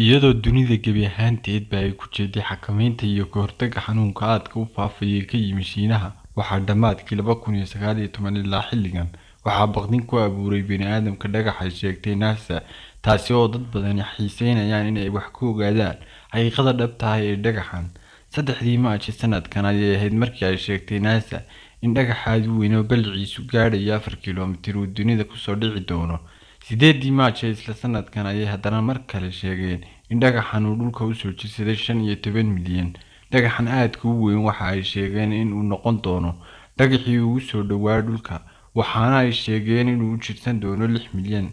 iyadoo dunida gebi ahaanteedba ay ku jeeday xakamaynta iyo ka hortagga xanuunka aadka u faafaya ka yimi Shiinaha waxaa dhamaadkii 2019 ilaa xilligan waxaa baqdin ku abuuray bini'aadamka dhagax ay sheegtay NASA taasi oo dad badan xiiseynayaan in ay wax ka ogaadaan xaqiiqada dhabta ah ee dhagaxan 3 Maarch sanadkan ayay ahayd markii ay sheegtay NASA in dhagaxaad weyn oo balciisu gaadhay 4 kiiloomitir uu dunida ku soo dhici doono 8 Maarch isla sanadkan ayay haddana mar kale sheegeen in dhagaxan uu dhulka u soo jirsaday 15 milyan dhagaxan aadka u weyn waxa ay sheegeen in uu noqon doono dhagaxii ugu soo dhawaa dhulka waxaana ay sheegeen in uu u jirsan doono 6 milyan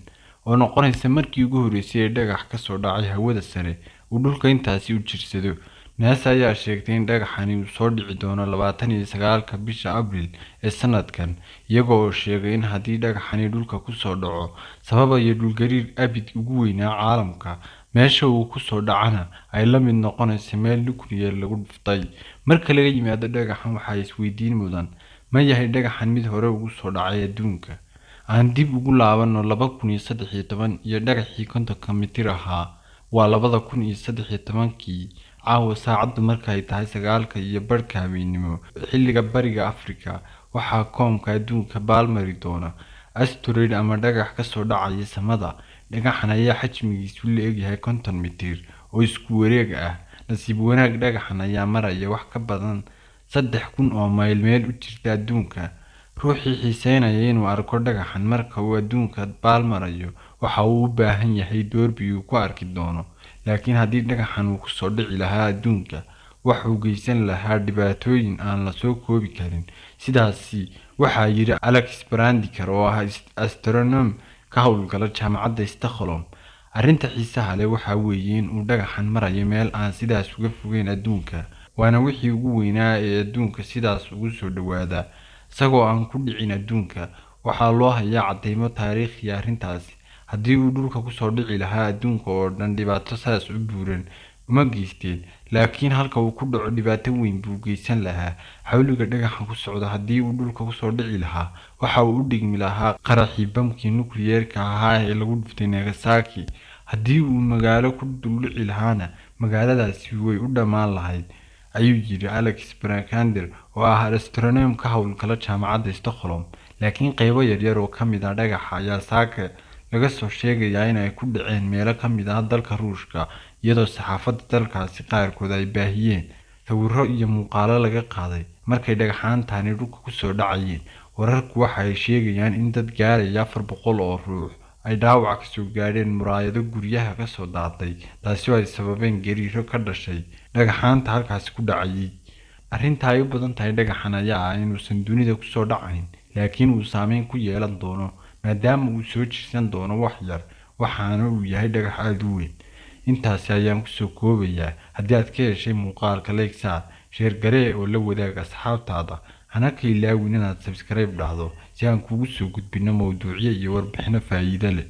oo noqonaysa markii ugu horeysay ee dhagax ka soo dhacay hawada sare uu dhulka intaasi u jirsado NASA ayaa sheegtay in dhagaxani uu soo dhici doono 29 bisha Abriil ee sanadkan iyagoo sheegay in haddii dhagaxani dhulka ku soo dhaco sababayo dhulgariir abid ugu weynaa caalamka meesha uu ku soo dhacana ay la mid noqonayso meel nuclear lagu dhuftay marka laga yimaado dhagaxan waxa isweydiin mudan ma yahay dhagaxan mid hore ugu soo dhacay adduunka aan dib ugu laabano 2013 iyo dhagaxii 50 mitir ahaa waa 2013kii caawa saacadu marka ay tahay 9:15 habeenimo xilliga bariga Afrika waxaa koomka adduunka baalmari doona asteroid ama dhagax ka soo dhacaya samada dhagaxan ayaa xajmigiisu leeyahay 50 mitir oo isku wareeg ah nasiib wanaag dhagaxan ayaa maraya wax ka badan 3000 oo mayl meel u jirta adduunka ruuxii xiiseynaya inuu arko dhagaxan marka uu adduunka baalmarayo waxa uu u baahan yahay doorbi uu ku arki doono laakiin haddii dhagaxan uu ku soo dhici lahaa adduunka waxa uu geysan lahaa dhibaatooyin aan la soo koobi karin sidaasi waxa yiri Alex Brandiker oo ah astronom ka howlgala jaamacadda Stockholm arrinta xiisaha leh waxa weeye in uu dhagaxan marayo meel aan sidaas uga fogeyn adduunka waana wixii ugu weynaa ee adduunka sidaas ugu soo dhawaada isagoo aan ku dhicin adduunka waxa loo hayaa cadeymo taariikhi arrintaasi haddii uu dhulka ku soo dhici lahaa adduunka oo dhan dhibaato saas u buuran uma geysteen laakiin halka uu ku dhaco dhibaato weyn buu geysan lahaa xawliga dhagaxan ku socda haddii uu dhulka ku soo dhici lahaa waxa uu u dhigmi lahaa qaraxii bamkii nuclearka ahaa ee lagu dhuftay Nagasaki haddii uu magaalo ku dhici lahaana magaaladaasi way u dhamaan lahayd ayuu yiri Alex Brandiker oo ah astronom ka howlgala jaamacadda Stockholm laakiin qaybo yaryar oo kamid ah dhagaxa ayaa saaka laga soo sheegay in ay ku dhaceen meelo kamid ah dalka Ruushka iyadoo saxaafadda dalkaasi qaarkood ay baahiyeen sawirro iyo muuqaalo laga qaaday markay dhagaxaantani dhulka ku soo dhacayeen wararku waxa ay sheegayaan in dad gaaraya 400 oo ruux ay dhaawac ka soo gaadheen muraayado guryaha ka soo daatay taasi oo ay sababeen gariiro ka dhashay dhagaxaanta halkaas ku dhacayay arrinta ay u badan tahay dhagaxan ayaa ah inuusan dunida ku soo dhacayn laakiin uu saameyn ku yeelan doono maadaama uu soo jirsan doono wax yar waxaana uu yahay dhagax aad u weyn intaasi ayaan ku soo koobayaa haddii aad ka heshay muuqaalka LAGA share garee oo la wadaag asxaabtaada hana ka ilaawin inaad subscribe dhahdo si aan kugu soo gudbino mowduucyo iyo warbixino faa'iido leh